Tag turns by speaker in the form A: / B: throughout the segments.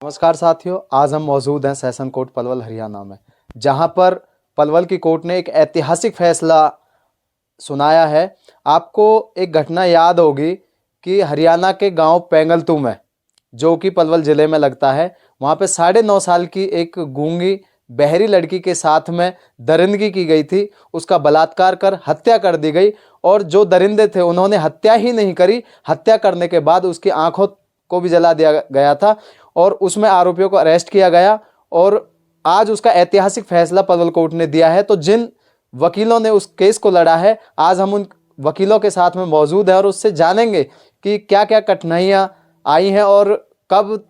A: नमस्कार साथियों, आज हम मौजूद हैं सेशन कोर्ट पलवल हरियाणा में, जहां पर पलवल की कोर्ट ने एक ऐतिहासिक फैसला सुनाया है। आपको एक घटना याद होगी कि हरियाणा के गांव पेंगलतू में, जो कि पलवल जिले में लगता है, वहां पे 9.5 साल की एक गूंगी बहरी लड़की के साथ में दरिंदगी की गई थी। उसका बलात्कार कर हत्या कर दी गई और जो दरिंदे थे उन्होंने हत्या ही नहीं करी, हत्या करने के बाद उसकी आंखों को भी जला दिया गया था और उसमें आरोपियों को अरेस्ट किया गया। और आज उसका ऐतिहासिक फैसला पलवल कोर्ट ने दिया है। तो जिन वकीलों ने उस केस को लड़ा है, आज हम उन वकीलों के साथ में मौजूद है और उससे जानेंगे कि क्या क्या कठिनाइयां आई हैं और कब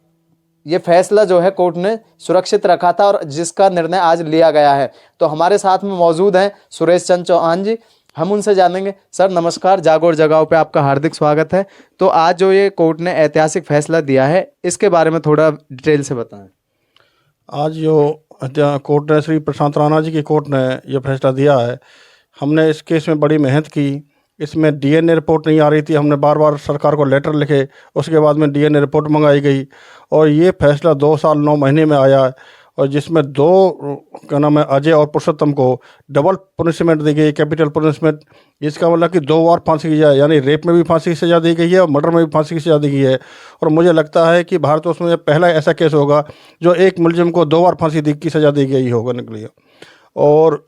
A: ये फैसला जो है कोर्ट ने सुरक्षित रखा था और जिसका निर्णय आज लिया गया है। तो हमारे साथ में मौजूद हैं सुरेश चंद्र चौहान जी, हम उनसे जानेंगे। सर नमस्कार, जागो और जगाओ पे आपका हार्दिक स्वागत है। तो आज जो ये कोर्ट ने ऐतिहासिक फैसला दिया है, इसके बारे में थोड़ा डिटेल से बताएं।
B: आज जो कोर्ट ने, श्री प्रशांत राणा जी की कोर्ट ने ये फैसला दिया है, हमने इस केस में बड़ी मेहनत की। इसमें डीएनए रिपोर्ट नहीं आ रही थी, हमने बार बार सरकार को लेटर लिखे, उसके बाद में डीएनए रिपोर्ट मंगाई गई और ये फैसला 2 साल 9 महीने में आया है। और जिसमें क्या नाम है, अजय और पुरुषोत्तम को डबल पनिशमेंट दी गई, कैपिटल पनिशमेंट। इसका मतलब कि 2 बार फांसी की जाए, यानी रेप में भी फांसी की सज़ा दी गई है और मर्डर में भी फांसी की सज़ा दी गई है। और मुझे लगता है कि भारतवर्ष में पहला ऐसा केस होगा जो एक मुलजिम को 2 बार फांसी की सज़ा दी गई होगा निकली। और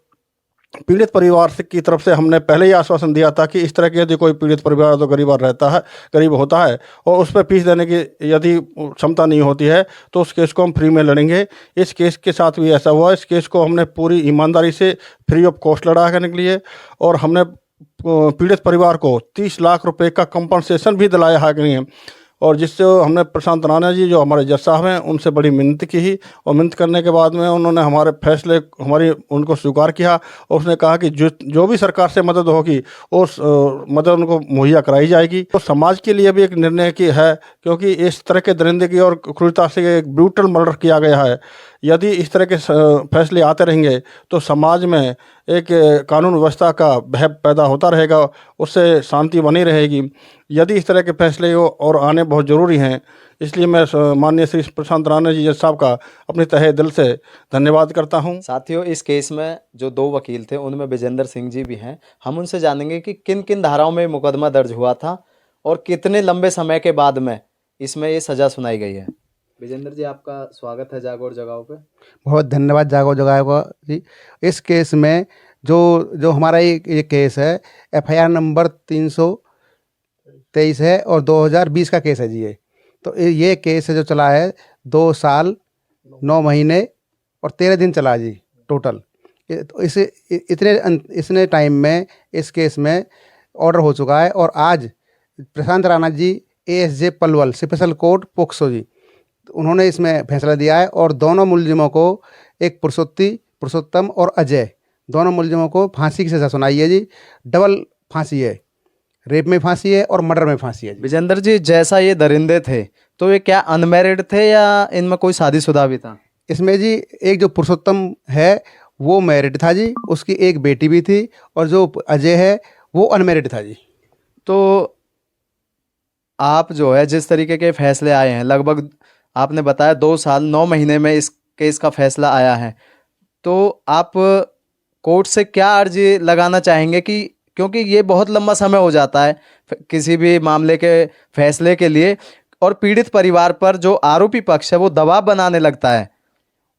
B: पीड़ित परिवार की तरफ से हमने पहले ही आश्वासन दिया था कि इस तरह के यदि कोई पीड़ित परिवार तो गरीब होता है और उस पर फीस देने की यदि क्षमता नहीं होती है तो उस केस को हम फ्री में लड़ेंगे। इस केस के साथ भी ऐसा हुआ। इस केस को हमने पूरी ईमानदारी से फ्री ऑफ कॉस्ट लड़ा करने के लिए और हमने पीड़ित परिवार को 30 लाख रुपए का कंपनसेशन भी दिलाया है कि नहीं। और जिससे हमने प्रशांत राणा जी जो हमारे जज साहब हैं उनसे बड़ी मिन्नत की ही, और मिन्नत करने के बाद में उन्होंने हमारे फैसले उनको स्वीकार किया और उसने कहा कि जो भी सरकार से मदद होगी उस मदद उनको मुहैया कराई जाएगी। तो समाज के लिए भी एक निर्णय की है, क्योंकि इस तरह के दरिंदगी और क्रूरता से एक ब्रूटल मर्डर किया गया है। यदि इस तरह के फैसले आते रहेंगे तो समाज में एक कानून व्यवस्था का भय पैदा होता रहेगा, उससे शांति बनी रहेगी। यदि इस तरह के फैसले और आने बहुत ज़रूरी हैं, इसलिए मैं माननीय श्री प्रशांत राणा जी जज साहब का अपने तहे दिल से धन्यवाद करता हूं।
A: साथियों, इस केस में जो 2 वकील थे उनमें विजेंद्र सिंह जी भी हैं। हम उनसे जानेंगे कि किन किन धाराओं में मुकदमा दर्ज हुआ था और कितने लंबे समय के बाद में इसमें ये सज़ा सुनाई गई है। विजेंद्र जी, आपका स्वागत है जागो और जगाओ पे।
C: बहुत धन्यवाद जागो जगाओ जी। इस केस में जो हमारा ये केस है, एफआईआर नंबर 323 है और 2020 का केस है जी। तो ये केस है जो चला है 2 साल 9 महीने और 13 दिन चला जी टोटल। तो इतने टाइम में इस केस में ऑर्डर हो चुका है और आज Prashant Rana ji ASJ Palwal special court POCSO ji, उन्होंने इसमें फैसला दिया है और दोनों मुलजिमों को, एक पुरुषोत्तम और अजय, दोनों मुलजिमों को फांसी की सज़ा सुनाई है जी। डबल फांसी है, रेप में फांसी है और मर्डर में फांसी है।
A: विजेंद्र जी, जैसा ये दरिंदे थे तो ये क्या अनमैरिड थे या इनमें कोई शादीशुदा भी था?
C: इसमें जी एक जो पुरुषोत्तम है वो मैरिड था जी, उसकी एक बेटी भी थी, और जो अजय है वो अनमैरिड था जी।
A: तो आप जो है जिस तरीके के फैसले आए हैं, लगभग आपने बताया 2 साल 9 महीने में इस केस का फैसला आया है, तो आप कोर्ट से क्या अर्जी लगाना चाहेंगे कि, क्योंकि ये बहुत लंबा समय हो जाता है किसी भी मामले के फैसले के लिए और पीड़ित परिवार पर जो आरोपी पक्ष है वो दबाव बनाने लगता है,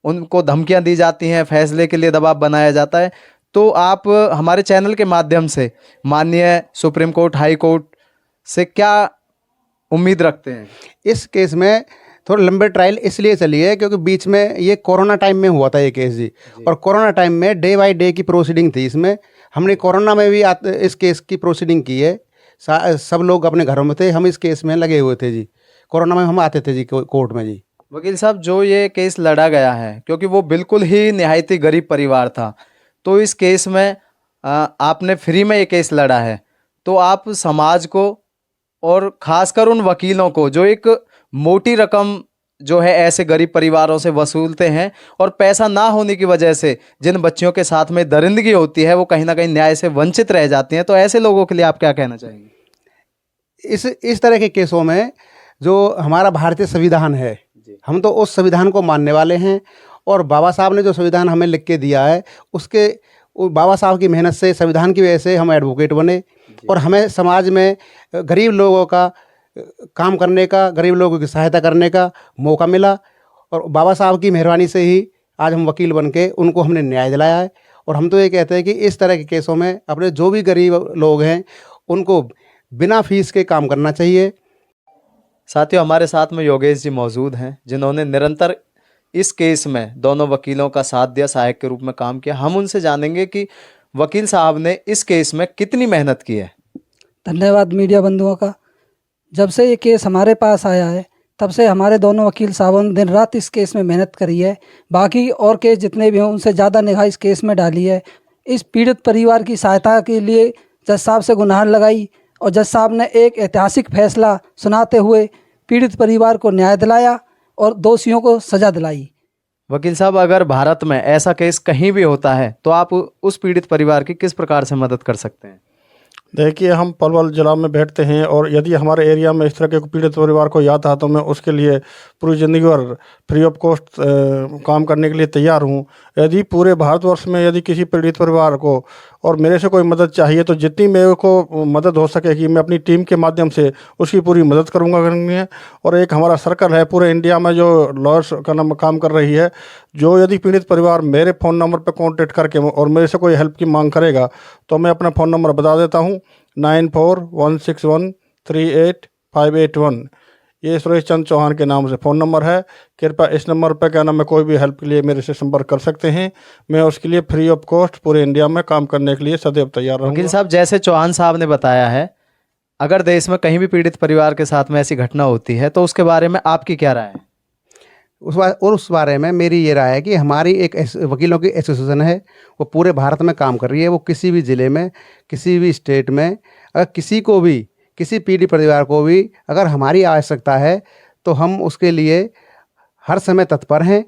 A: उनको धमकियां दी जाती हैं, फैसले के लिए दबाव बनाया जाता है। तो आप हमारे चैनल के माध्यम से माननीय सुप्रीम कोर्ट, हाई कोर्ट से क्या उम्मीद रखते हैं?
C: इस केस में थोड़ा लंबे ट्रायल इसलिए चली है क्योंकि बीच में ये कोरोना टाइम में हुआ था ये केस जी। और कोरोना टाइम में डे बाय डे की प्रोसीडिंग थी। इसमें हमने कोरोना में भी इस केस की प्रोसीडिंग की है। सब लोग अपने घरों में थे, हम इस केस में लगे हुए थे जी। कोरोना में हम आते थे जी कोर्ट में जी।
A: वकील साहब, जो ये केस लड़ा गया है, क्योंकि वो बिल्कुल ही निहायती गरीब परिवार था, तो इस केस में आपने फ्री में ये केस लड़ा है, तो आप समाज को और खासकर उन वकीलों को जो एक मोटी रकम जो है ऐसे गरीब परिवारों से वसूलते हैं और पैसा ना होने की वजह से जिन बच्चियों के साथ में दरिंदगी होती है वो कहीं ना कहीं न्याय से वंचित रह जाती हैं, तो ऐसे लोगों के लिए आप क्या कहना चाहेंगे?
C: इस तरह के केसों में जो हमारा भारतीय संविधान है, हम तो उस संविधान को मानने वाले हैं, और बाबा साहब ने जो संविधान हमें लिख के दिया है उसके, वो बाबा साहब की मेहनत से, संविधान की वजह से हम एडवोकेट बने, और हमें समाज में गरीब लोगों का काम करने का, गरीब लोगों की सहायता करने का मौका मिला, और बाबा साहब की मेहरबानी से ही आज हम वकील बन के उनको हमने न्याय दिलाया है। और हम तो ये कहते हैं कि इस तरह के केसों में अपने जो भी गरीब लोग हैं उनको बिना फीस के काम करना चाहिए।
A: साथियों, हमारे साथ में योगेश जी मौजूद हैं, जिन्होंने निरंतर इस केस में दोनों वकीलों का साथ दिया, सहायक के रूप में काम किया। हम उनसे जानेंगे कि वकील साहब ने इस केस में कितनी मेहनत की है।
D: धन्यवाद मीडिया बंधुओं का। जब से ये केस हमारे पास आया है तब से हमारे दोनों वकील साहबों ने दिन रात इस केस में मेहनत करी है। बाकी और केस जितने भी हों उनसे ज़्यादा निगाह इस केस में डाली है। इस पीड़ित परिवार की सहायता के लिए जज साहब से गुहार लगाई, और जज साहब ने एक ऐतिहासिक फैसला सुनाते हुए पीड़ित परिवार को न्याय दिलाया और दोषियों को सज़ा दिलाई।
A: वकील साहब, अगर भारत में ऐसा केस कहीं भी होता है तो आप उस पीड़ित परिवार की किस प्रकार से मदद कर सकते हैं?
B: देखिए, हम पलवल जिला में बैठते हैं, और यदि हमारे एरिया में इस तरह के पीड़ित परिवार को याद आता तो मैं उसके लिए पूरी ज़िंदगी भर फ्री ऑफ कॉस्ट काम करने के लिए तैयार हूँ। यदि पूरे भारतवर्ष में यदि किसी पीड़ित परिवार को और मेरे से कोई मदद चाहिए तो जितनी मेरे को मदद हो सकेगी मैं अपनी टीम के माध्यम से उसकी पूरी मदद करूँगा करनी है। और एक हमारा सर्कल है पूरे इंडिया में जो लॉयर्स का नाम काम कर रही है, जो यदि पीड़ित परिवार मेरे फ़ोन नंबर पर कॉन्टेक्ट करके और मेरे से कोई हेल्प की मांग करेगा तो मैं अपना फ़ोन नंबर बता देता हूँ, 9416138581। ये सुरेश चंद चौहान के नाम से फ़ोन नंबर है। कृपया इस नंबर पर क्या नाम है कोई भी हेल्प के लिए मेरे से संपर्क कर सकते हैं। मैं उसके लिए फ्री ऑफ कॉस्ट पूरे इंडिया में काम करने के लिए सदैव तैयार रहूँगा।
A: वकील साहब, जैसे चौहान साहब ने बताया है, अगर देश में कहीं भी पीड़ित परिवार के साथ में ऐसी घटना होती है तो उसके बारे में आपकी क्या राय है?
C: उस बारे में मेरी ये राय है कि हमारी एक वकीलों की एसोसिएशन है, वो पूरे भारत में काम कर रही है। वो किसी भी ज़िले में, किसी भी स्टेट में, अगर किसी को भी, किसी पीड़ित परिवार को भी अगर हमारी आवश्यकता है तो हम उसके लिए हर समय तत्पर हैं।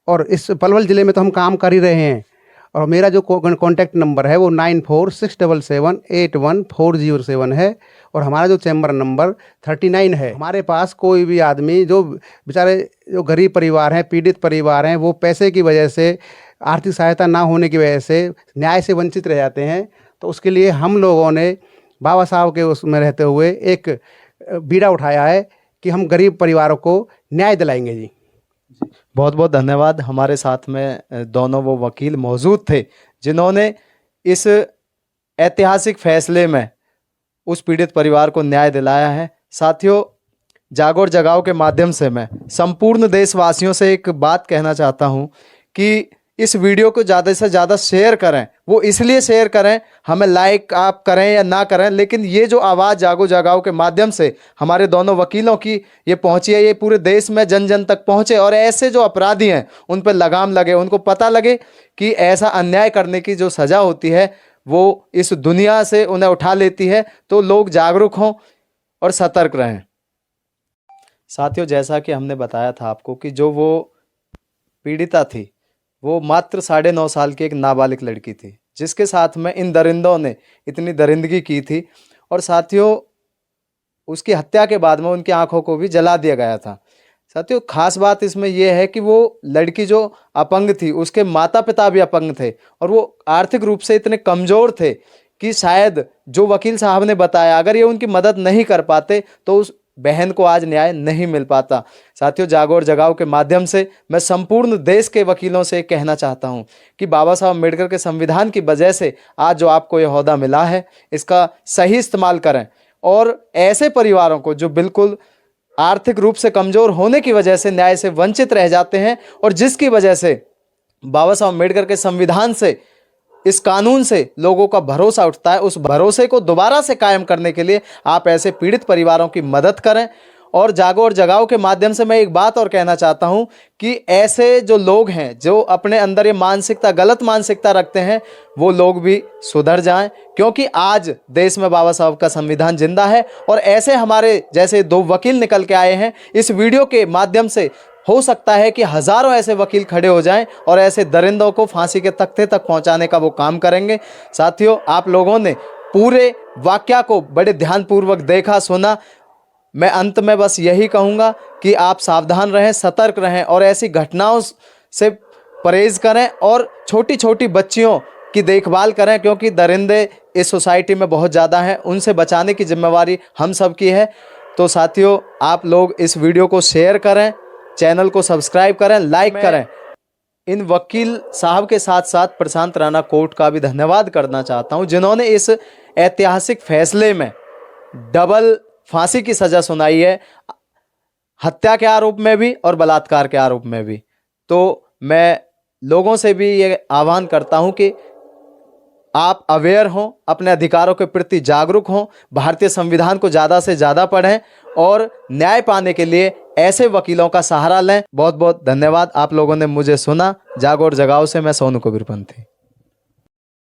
C: और इस पलवल ज़िले में तो हम काम कर ही रहे हैं। और मेरा जो कॉन्टैक्ट नंबर है वो 9467781407 है, और हमारा जो चैम्बर नंबर 39 है। हमारे पास कोई भी आदमी जो बेचारे जो गरीब परिवार हैं, पीड़ित परिवार हैं, वो पैसे की वजह से, आर्थिक सहायता ना होने की वजह से न्याय से वंचित रह जाते हैं, तो उसके लिए हम लोगों ने बाबा साहब के उसमें रहते हुए एक बीड़ा उठाया है कि हम गरीब परिवारों को न्याय दिलाएंगे जी।
A: बहुत बहुत धन्यवाद। हमारे साथ में दोनों वो वकील मौजूद थे जिन्होंने इस ऐतिहासिक फैसले में उस पीड़ित परिवार को न्याय दिलाया है। साथियों, जागो जगाओ के माध्यम से मैं संपूर्ण देशवासियों से एक बात कहना चाहता हूं कि इस वीडियो को ज़्यादा से ज़्यादा शेयर करें। वो इसलिए शेयर करें, हमें लाइक आप करें या ना करें, लेकिन ये जो आवाज़ जागो जगाओ के माध्यम से हमारे दोनों वकीलों की ये पहुंची है, ये पूरे देश में जन जन तक पहुंचे, और ऐसे जो अपराधी हैं उन पर लगाम लगे, उनको पता लगे कि ऐसा अन्याय करने की जो सज़ा होती है वो इस दुनिया से उन्हें उठा लेती है। तो लोग जागरूक हों और सतर्क रहें। साथियों, जैसा कि हमने बताया था आपको कि जो वो पीड़िता थी वो मात्र 9.5 साल की एक नाबालिग लड़की थी, जिसके साथ में इन दरिंदों ने इतनी दरिंदगी की थी। और साथियों, उसकी हत्या के बाद में उनकी आंखों को भी जला दिया गया था। साथियों, खास बात इसमें यह है कि वो लड़की जो अपंग थी, उसके माता पिता भी अपंग थे, और वो आर्थिक रूप से इतने कमज़ोर थे कि शायद जो वकील साहब ने बताया, अगर ये उनकी मदद नहीं कर पाते तो उस बहन को आज न्याय नहीं मिल पाता। साथियों, जागो और जगाओ के माध्यम से मैं संपूर्ण देश के वकीलों से कहना चाहता हूं कि बाबा साहब अम्बेडकर के संविधान की वजह से आज जो आपको यह ओहदा मिला है, इसका सही इस्तेमाल करें। और ऐसे परिवारों को जो बिल्कुल आर्थिक रूप से कमज़ोर होने की वजह से न्याय से वंचित रह जाते हैं, और जिसकी वजह से बाबा साहब अम्बेडकर के संविधान से, इस कानून से लोगों का भरोसा उठता है, उस भरोसे को दोबारा से कायम करने के लिए आप ऐसे पीड़ित परिवारों की मदद करें। और जागो और जगाओ के माध्यम से मैं एक बात और कहना चाहता हूं कि ऐसे जो लोग हैं जो अपने अंदर ये मानसिकता, गलत मानसिकता रखते हैं, वो लोग भी सुधर जाएं, क्योंकि आज देश में बाबा साहब का संविधान जिंदा है। और ऐसे हमारे जैसे 2 वकील निकल के आए हैं, इस वीडियो के माध्यम से हो सकता है कि हज़ारों ऐसे वकील खड़े हो जाएं और ऐसे दरिंदों को फांसी के तख्ते तक पहुंचाने का वो काम करेंगे। साथियों, आप लोगों ने पूरे वाकया को बड़े ध्यानपूर्वक देखा, सुना। मैं अंत में बस यही कहूँगा कि आप सावधान रहें, सतर्क रहें और ऐसी घटनाओं से परहेज करें और छोटी छोटी बच्चियों की देखभाल करें, क्योंकि दरिंदे इस सोसाइटी में बहुत ज़्यादा हैं। उनसे बचाने की जिम्मेवारी हम सब की है। तो साथियों, आप लोग इस वीडियो को शेयर करें, चैनल को सब्सक्राइब करें, लाइक करें। इन वकील साहब के साथ साथ प्रशांत राणा कोर्ट का भी धन्यवाद करना चाहता हूं, जिन्होंने इस ऐतिहासिक फैसले में डबल फांसी की सज़ा सुनाई है, हत्या के आरोप में भी और बलात्कार के आरोप में भी। तो मैं लोगों से भी ये आह्वान करता हूं कि आप अवेयर हों, अपने अधिकारों के प्रति जागरूक हों, भारतीय संविधान को ज़्यादा से ज़्यादा पढ़ें और न्याय पाने के लिए ऐसे वकीलों का सहारा लें। बहुत बहुत धन्यवाद। आप लोगों ने मुझे सुना। जागो और जगाओ से मैं सोनू कबीरपंथी।